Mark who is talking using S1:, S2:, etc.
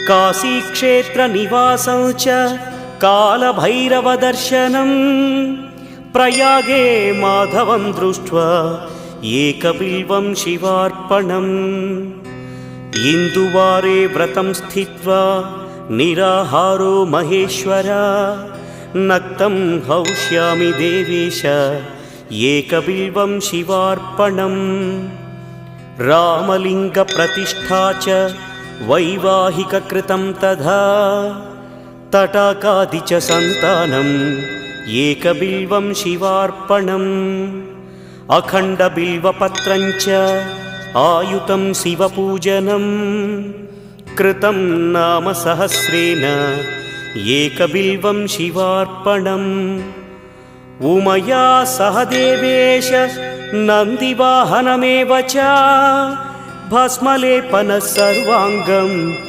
S1: काशीक्षेत्रनिवासं च कालभैरवदर्शनं प्रयागे माधवं दृष्ट्वा एकबिल्वं शिवार्पणम् इन्दुवारे व्रतं स्थित्वा निराहारो महेश्वर नक्तं हौष्यामि देवेश एकबिल्वं शिवार्पणम् रामलिङ्गप्रतिष्ठा च वैवाहिककृतं तथा तटाकादि च सन्तानम् एकबिल्वं शिवार्पणम् अखण्डबिल्वपत्रं च आयुतं शिवपूजनं कृतं नाम सहस्रेण एकबिल्वं शिवार्पणम् उमया सह देवेश नन्दिवाहनमेव च भस्मलेपनः सर्वाङ्गम्